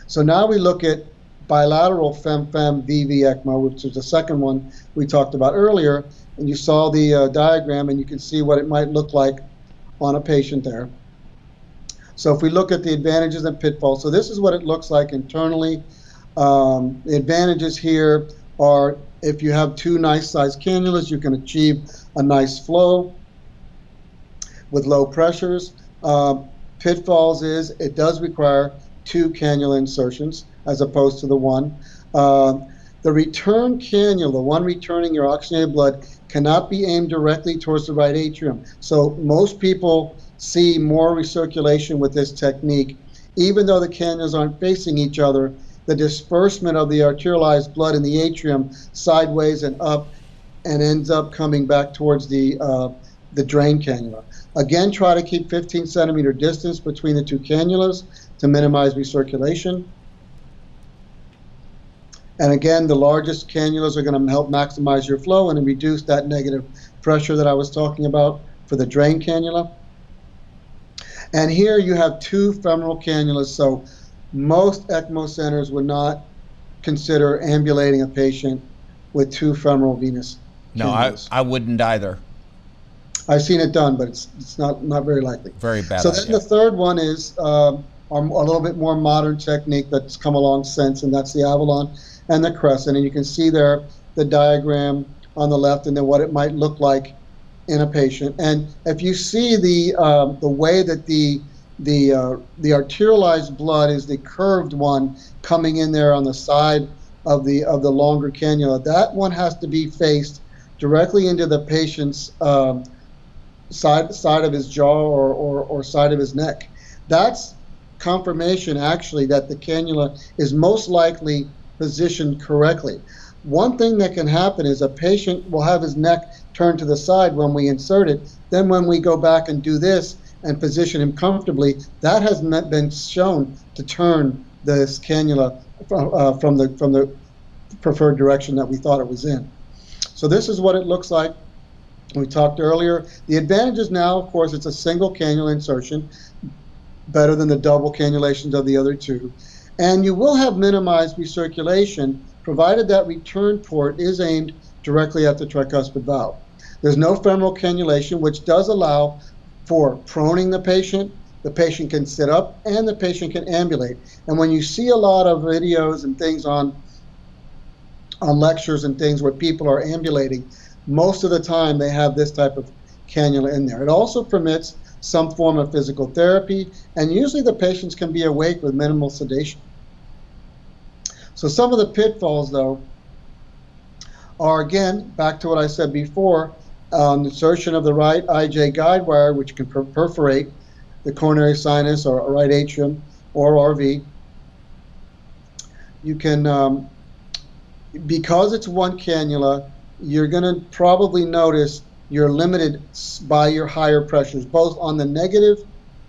So now we look at bilateral fem-fem VV ECMO, which is the second one we talked about earlier, and you saw the diagram, and you can see what it might look like on a patient there. So if we look at the advantages and pitfalls, so this is what it looks like internally. The advantages here are if you have two nice sized cannulas, you can achieve a nice flow with low pressures. Pitfalls is it does require 2 cannula insertions as opposed to the one. The return cannula, the one returning your oxygenated blood, cannot be aimed directly towards the right atrium. So most people see more recirculation with this technique. Even though the cannulas aren't facing each other, the disbursement of the arterialized blood in the atrium sideways and up and ends up coming back towards the drain cannula. Again, try to keep 15 centimeter distance between the two cannulas to minimize recirculation. And again, the largest cannulas are going to help maximize your flow and reduce that negative pressure that I was talking about for the drain cannula. And here you have 2 femoral cannulas, so most ECMO centers would not consider ambulating a patient with 2 femoral venous cannulas. No, I wouldn't either. I've seen it done, but it's not very likely. Very bad So idea. then the third one is a little bit more modern technique that's come along since, and that's the Avalon and the Crescent. And you can see there the diagram on the left and then what it might look like in a patient. And if you see the way that the arterialized blood is the curved one coming in there on the side of the longer cannula, that one has to be faced directly into the patient's side of his jaw or side of his neck. That's confirmation actually that the cannula is most likely positioned correctly. One thing that can happen is a patient will have his neck turned to the side when we insert it. Then when we go back and do this and position him comfortably, that has not been shown to turn this cannula from the preferred direction that we thought it was in. So this is what it looks like. We talked earlier. The advantages now, of course, it's a single cannula insertion, better than the double cannulations of the other two. And you will have minimized recirculation, provided that return port is aimed directly at the tricuspid valve. There's no femoral cannulation, which does allow for proning the patient. The patient can sit up and the patient can ambulate. And when you see a lot of videos and things on lectures and things where people are ambulating, most of the time they have this type of cannula in there. It also permits some form of physical therapy, and usually the patients can be awake with minimal sedation. So some of the pitfalls, though, are, again, back to what I said before, insertion of the right IJ guide wire, which can perforate the coronary sinus or right atrium or RV. You can, because it's one cannula, you're going to probably notice you're limited by your higher pressures, both on the negative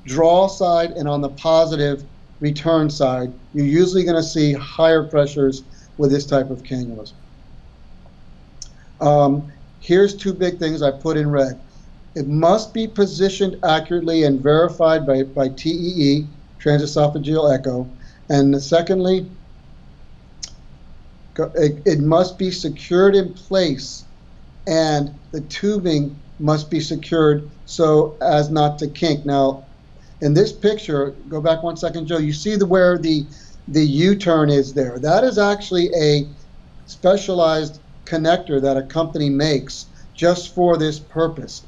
draw side and on the positive return side. You're usually going to see higher pressures with this type of cannulas. Here's 2 big things I put in red. It must be positioned accurately and verified by TEE, transesophageal echo. And secondly, it must be secured in place, and the tubing must be secured so as not to kink. Now, in this picture, go back 1 second, Joe, you see where the U-turn is there. That is actually a specialized connector that a company makes just for this purpose.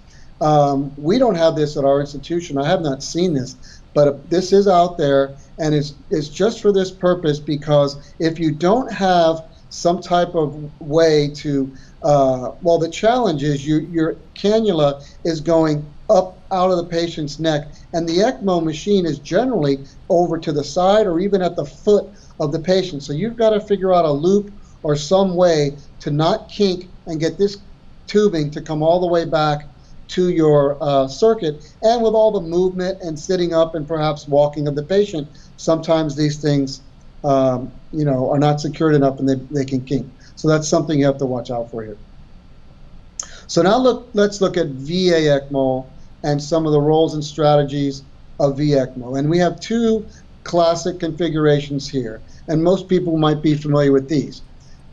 We don't have this at our institution. I have not seen this, but this is out there, and it's just for this purpose, because if you don't have some type of way to, well, the challenge is your cannula is going up out of the patient's neck, and the ECMO machine is generally over to the side or even at the foot of the patient. So you've got to figure out a loop or some way to not kink and get this tubing to come all the way back to your circuit. And with all the movement and sitting up and perhaps walking of the patient, sometimes these things are not secured enough and they can kink. So that's something you have to watch out for here. So now let's look at VA ECMO and some of the roles and strategies of V ECMO. And we have two classic configurations here, and most people might be familiar with these.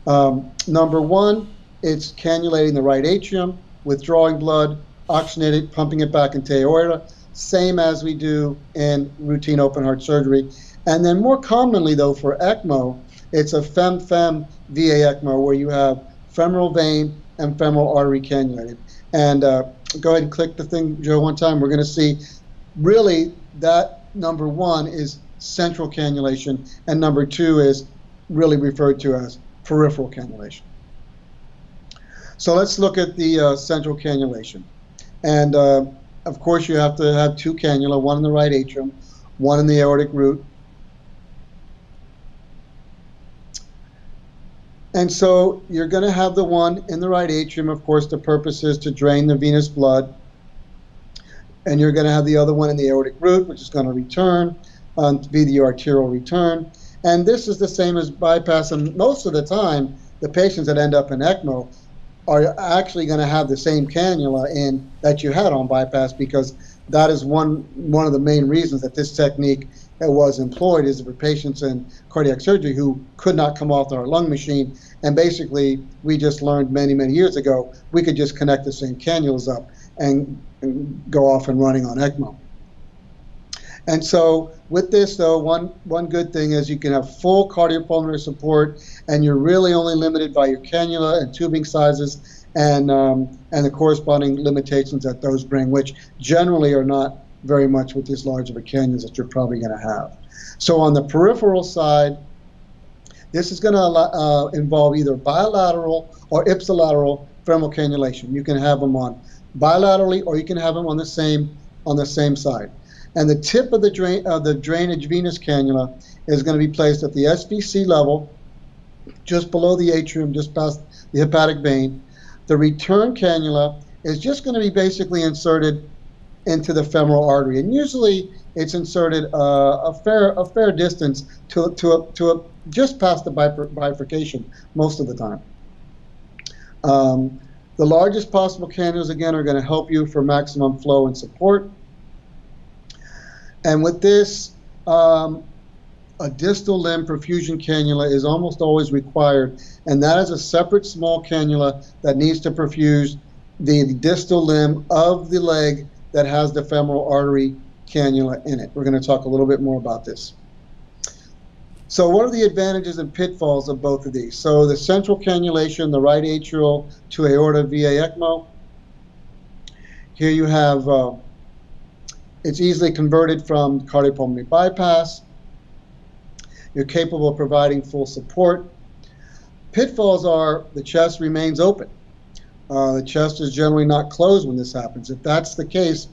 Number one, it's cannulating the right atrium, withdrawing blood, oxygenating, pumping it back into aorta, same as we do in routine open heart surgery. And then more commonly, though, for ECMO, it's a fem-fem VA ECMO where you have femoral vein and femoral artery cannulated. And go ahead and click the thing, Joe, one time. We're going to see really that number one is central cannulation, and number two is really referred to as peripheral cannulation. So let's look at the central cannulation. And of course, you have to have two cannula, one in the right atrium, one in the aortic root. And so you're going to have the one in the right atrium. Of course, the purpose is to drain the venous blood. And you're going to have the other one in the aortic root, which is going to return, to be the arterial return. And this is the same as bypass. And most of the time, the patients that end up in ECMO are actually going to have the same cannula in that you had on bypass, because that is one of the main reasons that this technique was employed, is for patients in cardiac surgery who could not come off our lung machine. And basically, we just learned many, many years ago, we could just connect the same cannulas up and go off and running on ECMO. And so with this, though, one good thing is you can have full cardiopulmonary support, and you're really only limited by your cannula and tubing sizes and the corresponding limitations that those bring, which generally are not very much with this large of a cannula that you're probably going to have. So on the peripheral side, this is going to involve either bilateral or ipsilateral femoral cannulation. You can have them on bilaterally, or you can have them on the same side. And the tip of the drainage venous cannula is going to be placed at the SVC level, just below the atrium, just past the hepatic vein. The return cannula is just going to be basically inserted into the femoral artery, and usually it's inserted a fair distance to just past the bifurcation most of the time. The largest possible cannulas, again, are going to help you for maximum flow and support. And with this, a distal limb perfusion cannula is almost always required, and that is a separate small cannula that needs to perfuse the distal limb of the leg that has the femoral artery cannula in it. We're going to talk a little bit more about this. So what are the advantages and pitfalls of both of these? So the central cannulation, the right atrial to aorta VA ECMO. Here you have, it's easily converted from cardiopulmonary bypass. You're capable of providing full support. Pitfalls are the chest remains open. The chest is generally not closed when this happens. If that's the case,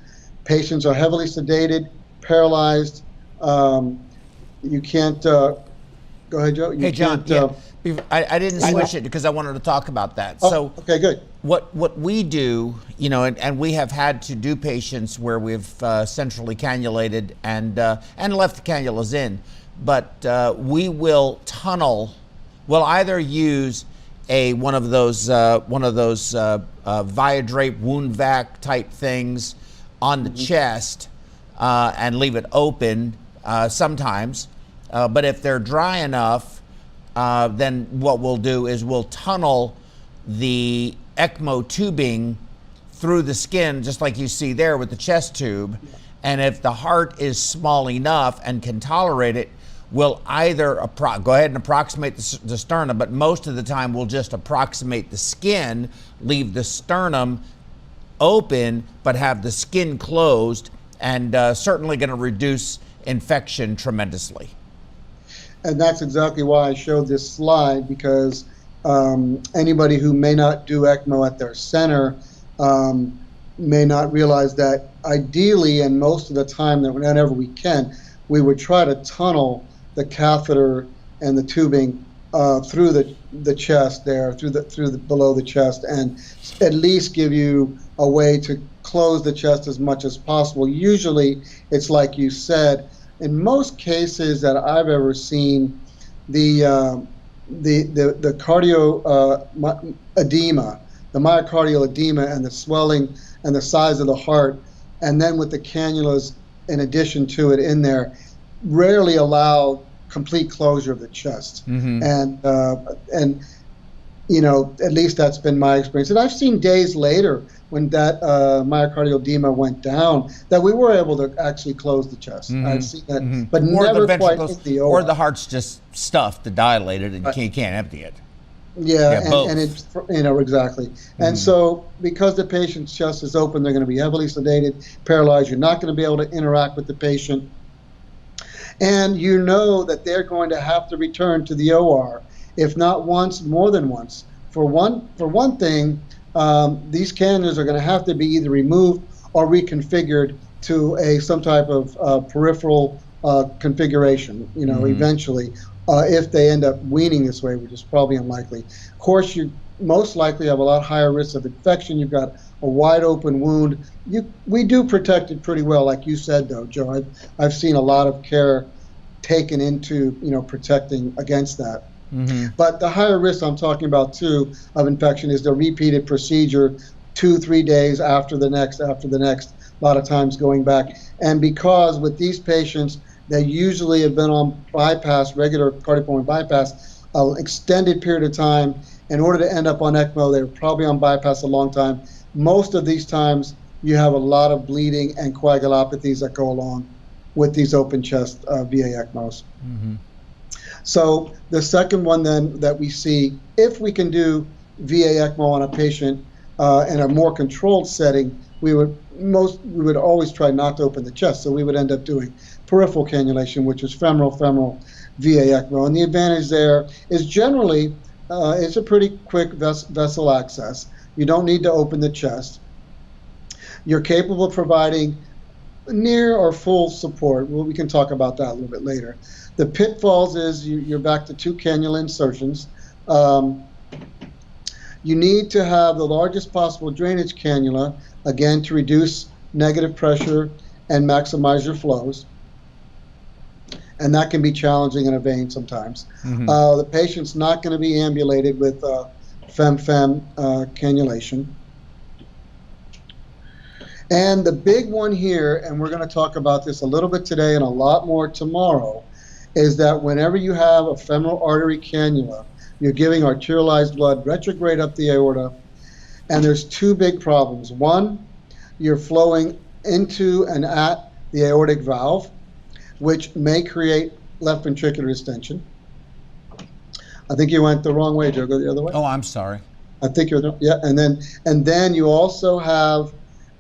patients are heavily sedated, paralyzed. You can't, go ahead, Joe. Hey, John, I didn't switch it because I wanted to talk about that. Oh, so okay, good. What we do, and we have had to do patients where we've centrally cannulated and left the cannulas in, but we will tunnel. We'll either use one of those Viadrape wound vac type things on the chest and leave it open sometimes. But if they're dry enough, then what we'll do is we'll tunnel the ECMO tubing through the skin, just like you see there with the chest tube. And if the heart is small enough and can tolerate it, we'll either go ahead and approximate the sternum, but most of the time we'll just approximate the skin, leave the sternum open, but have the skin closed, and certainly going to reduce infection tremendously. And that's exactly why I showed this slide, because anybody who may not do ECMO at their center may not realize that ideally, and most of the time, that whenever we can, we would try to tunnel the catheter and the tubing through the chest there, through the below the chest, and at least give you a way to close the chest as much as possible. Usually, it's like you said. In most cases that I've ever seen, the cardio edema, the myocardial edema, and the swelling and the size of the heart, and then with the cannulas in addition to it in there, rarely allow complete closure of the chest. And you know, at least that's been my experience. And I've seen days later when that myocardial edema went down that we were able to actually close the chest. I've seen that, but or never the quite in the OR. or the heart's just stuffed, dilated, and you can't empty it. Yeah, and it's, you know, exactly. And so because the patient's chest is open, they're going to be heavily sedated, paralyzed. You're not going to be able to interact with the patient. And you know that they're going to have to return to the OR, if not once, more than once. For one thing, these cannulas are going to have to be either removed or reconfigured to some type of peripheral configuration, you know, eventually, if they end up weaning this way, which is probably unlikely. Of course, you most likely have a lot higher risk of infection. You've got a wide open wound. We do protect it pretty well, like you said, though, Joe. I've seen a lot of care taken into, you know, protecting against that. But the higher risk I'm talking about too of infection is the repeated procedure 2-3 days after the next, a lot of times going back. And because with these patients, they usually have been on bypass, regular cardiopulmonary bypass, an extended period of time. In order to end up on ECMO, they were probably on bypass a long time. Most of these times, you have a lot of bleeding and coagulopathies that go along with these open chest VA ECMOs. So the second one then that we see, if we can do VA ECMO on a patient in a more controlled setting, we would always try not to open the chest. So we would end up doing peripheral cannulation, which is femoral VA ECMO. And the advantage there is generally it's a pretty quick vessel access. You don't need to open the chest. You're capable of providing near or full support. Well, we can talk about that a little bit later. The pitfalls is you're back to 2 cannula insertions. You need to have the largest possible drainage cannula, again, to reduce negative pressure and maximize your flows. And that can be challenging in a vein sometimes. The patient's not going to be ambulated with fem-fem cannulation. And the big one here, and we're going to talk about this a little bit today and a lot more tomorrow, is that whenever you have a femoral artery cannula, you're giving arterialized blood retrograde up the aorta, and there's 2 big problems. One, you're flowing into and at the aortic valve, which may create left ventricular distension. I think you went the wrong way, Joe. Go the other way. Oh, I'm sorry. I think you're yeah, and then you also have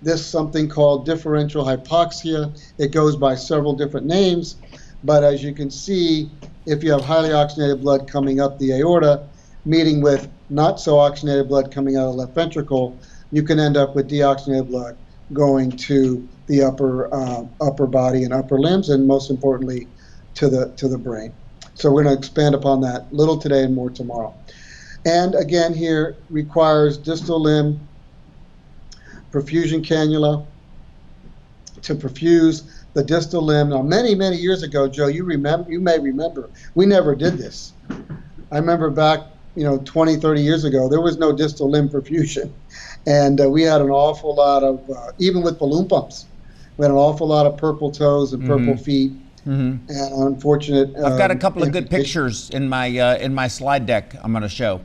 this something called differential hypoxia. It goes by several different names, but as you can see, if you have highly oxygenated blood coming up the aorta, meeting with not so oxygenated blood coming out of the left ventricle, you can end up with deoxygenated blood going to the upper body and upper limbs, and most importantly, to the brain. So we're going to expand upon that a little today and more tomorrow. And again, here requires distal limb perfusion cannula to perfuse the distal limb. Now, many years ago, Joe, you may remember, we never did this. I remember back, 20, 30 years ago, there was no distal limb perfusion. And we had an awful lot of, even with balloon pumps, we had an awful lot of purple toes and purple feet. And unfortunate. I've got a couple of good pictures in my slide deck I'm going to show.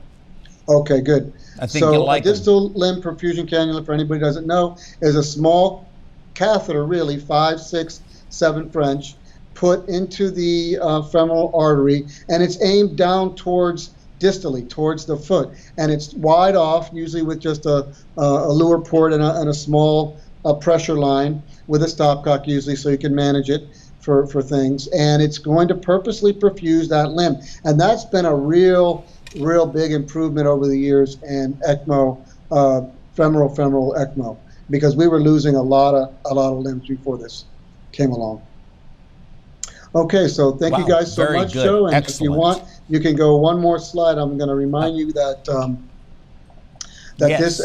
Okay, good. I think you'll like a distal limb perfusion cannula, for anybody who doesn't know, is a small catheter, really 5, 6, 7 French, put into the femoral artery, and it's aimed down distally towards the foot, and it's wide off, usually with just a lure port and a small pressure line with a stopcock, usually, so you can manage it for things, and it's going to purposely perfuse that limb, and that's been a real big improvement over the years in ECMO, femoral ECMO, because we were losing a lot of limbs before this came along. Okay, so thank you guys so much, Joe. And Excellent. if you want, you can go one more slide. I'm going to remind you that Yes.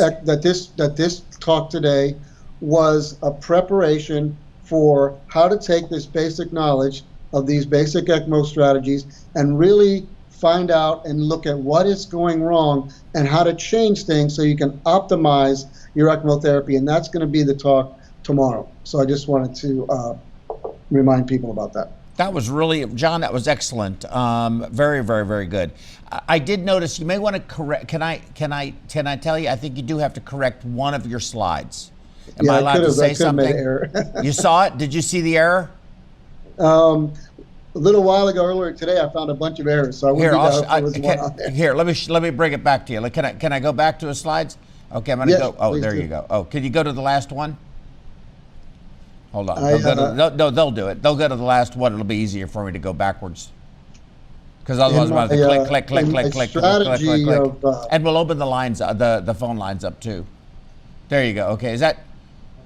this talk today was a preparation for how to take this basic knowledge of these basic ECMO strategies and really find out and look at what is going wrong and how to change things so you can optimize your ECMO therapy. And that's going to be the talk tomorrow. So I just wanted to remind people about that. That was really, John, that was excellent. Very, very, very good. I did notice you may want to correct, can I tell you, I think you do have to correct one of your slides. Am I allowed to say something? You saw it? Did you see the error? A little while ago, earlier today, I found a bunch of errors. So I here, let me bring it back to you. Can I go back to the slides? Okay, I'm going to go. Oh, there you go. Oh, can you go to the last one? Hold on. They'll do it. They'll go to the last one. It'll be easier for me to go backwards. Because otherwise, I'm going to click. And we'll open the lines, the phone lines up too. There you go. Okay, is that?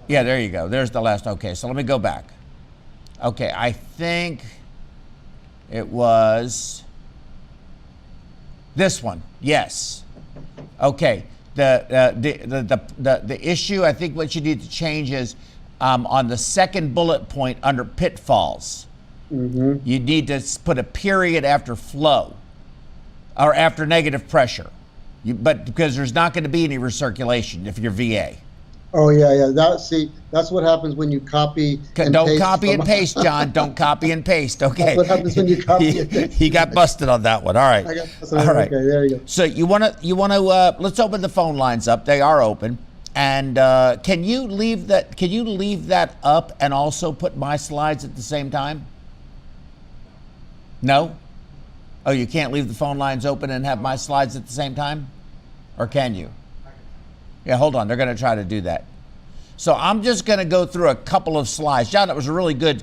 Yeah, there you go. There's the last. Okay, so let me go back. Okay, I think it was this one. Yes. Okay. The issue, I think what you need to change is on the second bullet point under pitfalls. You need to put a period after flow or after negative pressure. But because there's not going to be any recirculation if you're VA. Oh yeah. That's what happens when you copy and Don't paste copy and paste, John. Don't copy and paste. Okay. That's what happens when you copy and paste. He got busted on that one. All right. All right. Okay, there you go. So you want to let's open the phone lines up. They are open. And can you leave that up and also put my slides at the same time? No? Oh, you can't leave the phone lines open and have my slides at the same time? Or can you? Yeah, hold on. They're going to try to do that. So I'm just going to go through a couple of slides. John, that was a really good